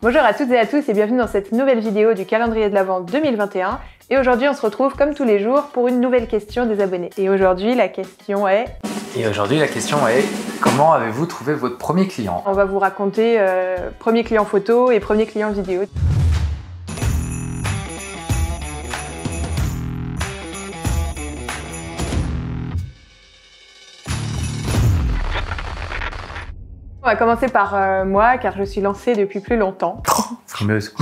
Bonjour à toutes et à tous et bienvenue dans cette nouvelle vidéo du calendrier de l'Avent 2021. Et aujourd'hui on se retrouve comme tous les jours pour une nouvelle question des abonnés. Et aujourd'hui la question est... comment avez-vous trouvé votre premier client? On va vous raconter premier client photo et premier client vidéo. On va commencer par moi, car je suis lancée depuis plus longtemps. Frimeuse.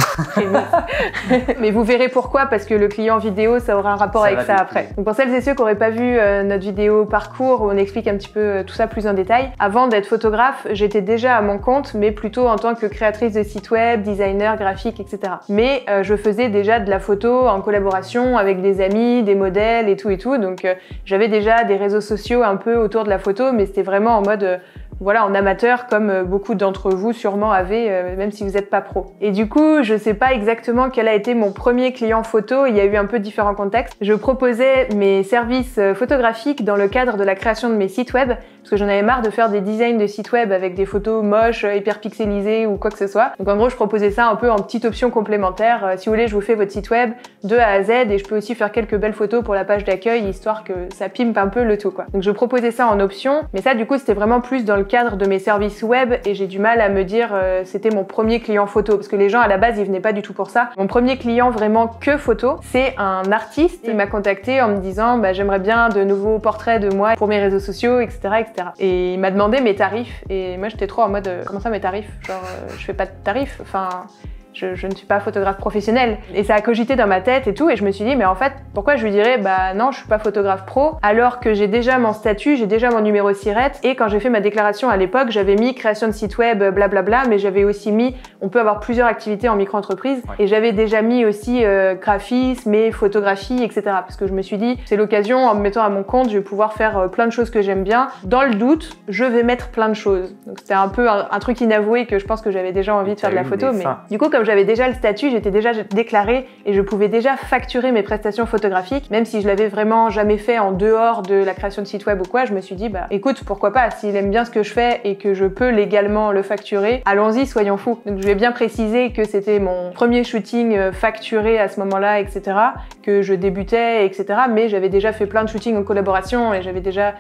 Mais vous verrez pourquoi, parce que le client vidéo, ça aura un rapport avec ça après. Donc pour celles et ceux qui n'auraient pas vu notre vidéo parcours, où on explique un petit peu tout ça plus en détail, avant d'être photographe, j'étais déjà à mon compte, mais plutôt en tant que créatrice de site web, designer, graphique, etc. Mais je faisais déjà de la photo en collaboration avec des amis, des modèles et tout. Donc j'avais déjà des réseaux sociaux un peu autour de la photo, mais c'était vraiment en mode... voilà, en amateur, comme beaucoup d'entre vous sûrement avaient, même si vous n'êtes pas pro. Et du coup, je sais pas exactement quel a été mon premier client photo, il y a eu un peu différents contextes. Je proposais mes services photographiques dans le cadre de la création de mes sites web, parce que j'en avais marre de faire des designs de sites web avec des photos moches, hyper pixelisées ou quoi que ce soit. Donc en gros, je proposais ça un peu en petite option complémentaire. Si vous voulez, je vous fais votre site web de A à Z et je peux aussi faire quelques belles photos pour la page d'accueil, histoire que ça pimpe un peu le tout, quoi. Donc je proposais ça en option, mais ça du coup, c'était vraiment plus dans le cadre de mes services web et j'ai du mal à me dire c'était mon premier client photo parce que les gens à la base ils venaient pas du tout pour ça. Mon premier client vraiment que photo, c'est un artiste. Il m'a contacté en me disant j'aimerais bien de nouveaux portraits de moi pour mes réseaux sociaux, etc. Et il m'a demandé mes tarifs et moi j'étais trop en mode comment ça mes tarifs, genre je fais pas de tarifs, enfin... Je ne suis pas photographe professionnel. Et ça a cogité dans ma tête et tout, et je me suis dit, mais en fait, pourquoi je lui dirais, non, je suis pas photographe pro, alors que j'ai déjà mon statut, j'ai déjà mon numéro SIRET, et quand j'ai fait ma déclaration à l'époque, j'avais mis création de site web, blablabla, mais j'avais aussi mis, on peut avoir plusieurs activités en micro-entreprise, et j'avais déjà mis aussi graphisme et photographie, etc. Parce que je me suis dit, c'est l'occasion, en me mettant à mon compte, je vais pouvoir faire plein de choses que j'aime bien. Dans le doute, je vais mettre plein de choses. Donc c'était un peu un truc inavoué que je pense que j'avais déjà envie de faire de la photo, mais du coup, comme j'avais déjà le statut, j'étais déjà déclarée et je pouvais déjà facturer mes prestations photographiques, même si je l'avais vraiment jamais fait en dehors de la création de site web ou quoi. Je me suis dit, écoute, pourquoi pas, s'il aime bien ce que je fais et que je peux légalement le facturer, allons-y, soyons fous. Donc je vais bien préciser que c'était mon premier shooting facturé à ce moment-là, etc., que je débutais, etc., mais j'avais déjà fait plein de shootings en collaboration et il avait déjà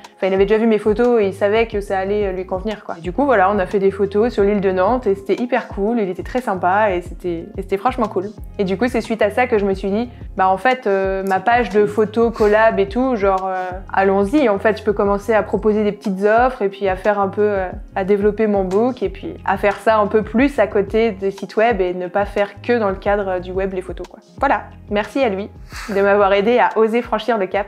vu mes photos et il savait que ça allait lui convenir, quoi. Et du coup, voilà, on a fait des photos sur l'île de Nantes et c'était hyper cool, il était très sympa et c'était franchement cool. Et du coup, c'est suite à ça que je me suis dit, en fait, ma page de photos, collab et tout, genre, allons-y, en fait, je peux commencer à proposer des petites offres et puis à faire un peu, à développer mon book et puis à faire ça un peu plus à côté des sites web et ne pas faire que dans le cadre du web les photos, quoi. Voilà, merci à lui de m'avoir aidé à oser franchir le cap.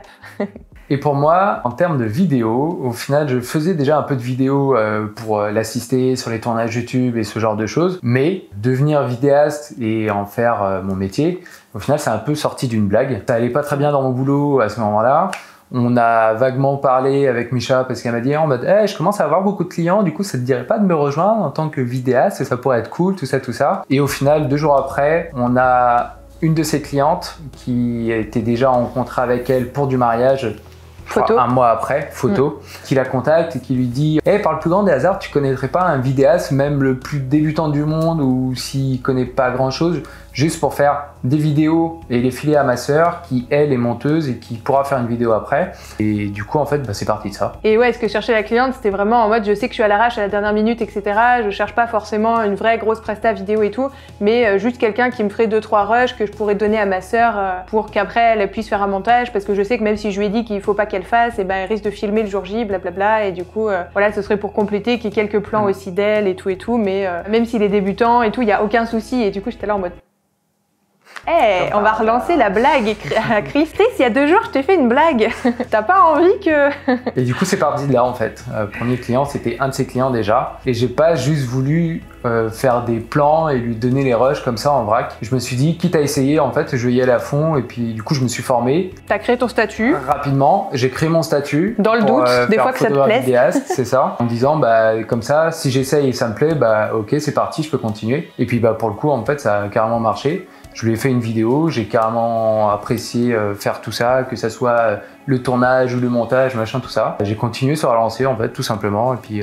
Et pour moi, en termes de vidéo, au final, je faisais déjà un peu de vidéo pour l'assister sur les tournages YouTube et ce genre de choses. Mais devenir vidéaste et en faire mon métier, au final, c'est un peu sorti d'une blague. Ça allait pas très bien dans mon boulot à ce moment-là. On a vaguement parlé avec Micha parce qu'elle m'a dit en mode hey, je commence à avoir beaucoup de clients, du coup ça te dirait pas de me rejoindre en tant que vidéaste, ça pourrait être cool, tout ça. Et au final, 2 jours après, on a une de ses clientes qui était déjà en contrat avec elle pour du mariage. Photo. Un mois après, qui la contacte et qui lui dit hey, par le plus grand des hasards, tu connaîtrais pas un vidéaste, même le plus débutant du monde ou s'il connaît pas grand chose, juste pour faire des vidéos et les filer à ma sœur qui elle est monteuse et qui pourra faire une vidéo après. Et du coup en fait c'est parti de ça. Et ouais, ce que cherchait la cliente, c'était vraiment en mode je sais que je suis à l'arrache à la dernière minute, etc. Je cherche pas forcément une vraie grosse presta vidéo et tout, mais juste quelqu'un qui me ferait 2-3 rushs que je pourrais donner à ma sœur pour qu'après elle puisse faire un montage, parce que je sais que même si je lui ai dit qu'il faut pas qu'elle fasse, et elle risque de filmer le jour J, blablabla, et du coup voilà, ce serait pour compléter qu'il y ait quelques plans aussi d'elle et tout, mais même s'il est débutant et tout, il y a aucun souci. Et du coup j'étais là en mode hey, on va relancer la blague à Chris. Il y a 2 jours, je t'ai fait une blague. T'as pas envie que... Et du coup, c'est parti de là, en fait. Premier client, c'était un de ses clients déjà. Et j'ai pas juste voulu faire des plans et lui donner les rushs comme ça en vrac. Je me suis dit, quitte à essayer, en fait, je vais y aller à fond. Et puis, du coup, je me suis formé. T'as créé ton statut. Rapidement, j'ai créé mon statut. Dans le doute, des fois que ça te plaise. Vidéaste, c'est ça. En me disant, comme ça, si j'essaye et ça me plaît, ok, c'est parti, je peux continuer. Et puis, pour le coup, en fait, ça a carrément marché. Je lui ai fait une vidéo, j'ai carrément apprécié faire tout ça, que ça soit le tournage ou le montage, machin, tout ça. J'ai continué sur la lancée, en fait, tout simplement. Et puis,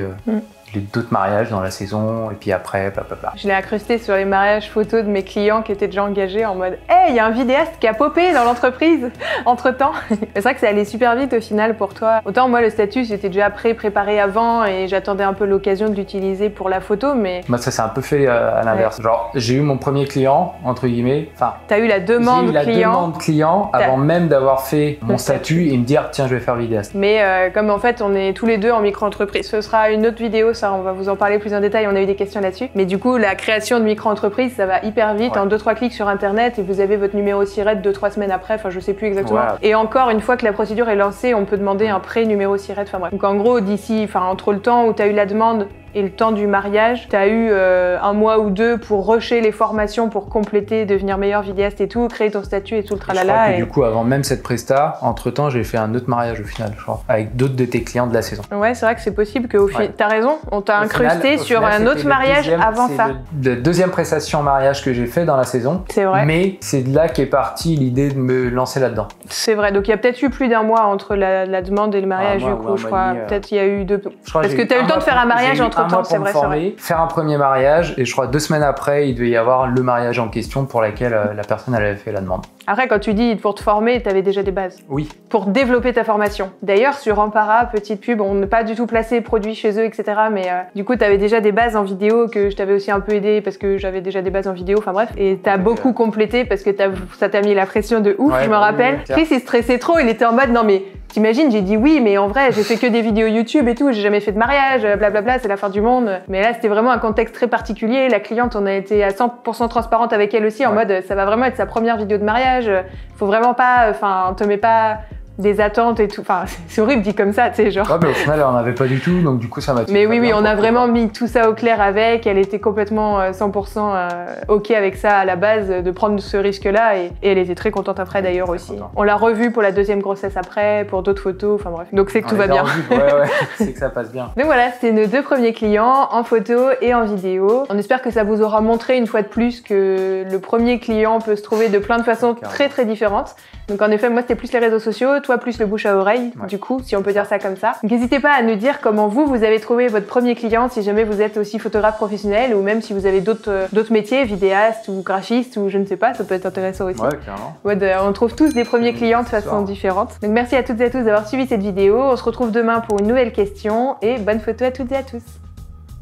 d'autres mariages dans la saison, et puis après, blablabla. Je l'ai incrusté sur les mariages photos de mes clients qui étaient déjà engagés en mode « Hey, il y a un vidéaste qui a popé dans l'entreprise entre-temps !» C'est vrai que ça allait super vite au final pour toi. Autant moi, le statut, c'était déjà préparé avant et j'attendais un peu l'occasion de l'utiliser pour la photo, mais... Moi, ça s'est un peu fait à l'inverse. Ouais. Genre, j'ai eu mon premier client, entre guillemets, enfin... T'as eu la demande client. J'ai eu la demande client avant même d'avoir fait mon statut et me dire « Tiens, je vais faire vidéaste ». Mais comme en fait, on est tous les deux en micro-entreprise, ce sera une autre vidéo, ça, on va vous en parler plus en détail, on a eu des questions là-dessus. Mais du coup, la création de micro-entreprise, ça va hyper vite, en 2-3 clics sur internet et vous avez votre numéro SIRET 2-3 semaines après, enfin je sais plus exactement. Ouais. Et encore, une fois que la procédure est lancée, on peut demander un pré-numéro SIRET, enfin bref. Donc en gros, d'ici, enfin entre le temps où tu as eu la demande et le temps du mariage, tu as eu 1 mois ou 2 pour rusher les formations, pour compléter, devenir meilleur vidéaste et tout, créer ton statut et tout le tralala. Je crois que du coup, avant même cette presta, entre-temps, j'ai fait un autre mariage au final, je crois, avec d'autres de tes clients de la saison. Ouais, c'est vrai que c'est possible qu'au final, t'as raison, on t'a incrusté sur un autre mariage avant ça. C'est la deuxième prestation mariage que j'ai fait dans la saison. C'est vrai. Mais c'est de là qu'est partie l'idée de me lancer là-dedans. C'est vrai, donc il y a peut-être eu plus d'1 mois entre la demande et le mariage, du coup, je crois. Peut-être il y a eu 2... Parce que t'as eu le temps de faire un mariage entre-temps, c'est vrai, c'est vrai. Faire un premier mariage et je crois 2 semaines après, il devait y avoir le mariage en question pour lequel la personne elle avait fait la demande. Après, quand tu dis pour te former, tu avais déjà des bases. Oui. Pour développer ta formation. D'ailleurs, sur Ampara, petite pub, on n'a pas du tout placé produits chez eux, etc. Mais du coup, tu avais déjà des bases en vidéo que je t'avais aussi un peu aidé parce que j'avais déjà des bases en vidéo, enfin bref. Et tu as beaucoup complété parce que ça t'a mis la pression de ouf, je me rappelle. Chris, il stressait trop, il était en mode non mais... T'imagines, j'ai dit oui, mais en vrai, j'ai fait que des vidéos YouTube et tout, j'ai jamais fait de mariage, blablabla, c'est la fin du monde. Mais là, c'était vraiment un contexte très particulier. La cliente, on a été à 100% transparente avec elle aussi, en mode, ça va vraiment être sa première vidéo de mariage. Faut vraiment pas, enfin, on te met pas des attentes et tout. Enfin, c'est horrible dit comme ça, tu sais, genre. Ouais, mais au final, on n'avait pas du tout, donc du coup, ça m'a tué. Mais oui, on a vraiment mis tout ça au clair avec. Elle était complètement 100% OK avec ça à la base, de prendre ce risque-là. Et elle était très contente après, d'ailleurs, aussi. On l'a revue pour la 2e grossesse après, pour d'autres photos, enfin bref. Donc c'est que tout va bien. Ouais, c'est que ça passe bien. Donc voilà, c'était nos 2 premiers clients en photo et en vidéo. On espère que ça vous aura montré une fois de plus que le premier client peut se trouver de plein de façons très différentes. Donc en effet, moi, c'était plus les réseaux sociaux, toi plus le bouche à oreille, du coup, si on peut dire ça comme ça. Donc n'hésitez pas à nous dire comment vous avez trouvé votre premier client, si jamais vous êtes aussi photographe professionnel ou même si vous avez d'autres métiers, vidéaste ou graphiste ou je ne sais pas, ça peut être intéressant aussi. Ouais, clairement. Ouais, on trouve tous des premiers clients de façon différente. Donc merci à toutes et à tous d'avoir suivi cette vidéo. On se retrouve demain pour une nouvelle question et bonne photo à toutes et à tous.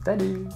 Salut!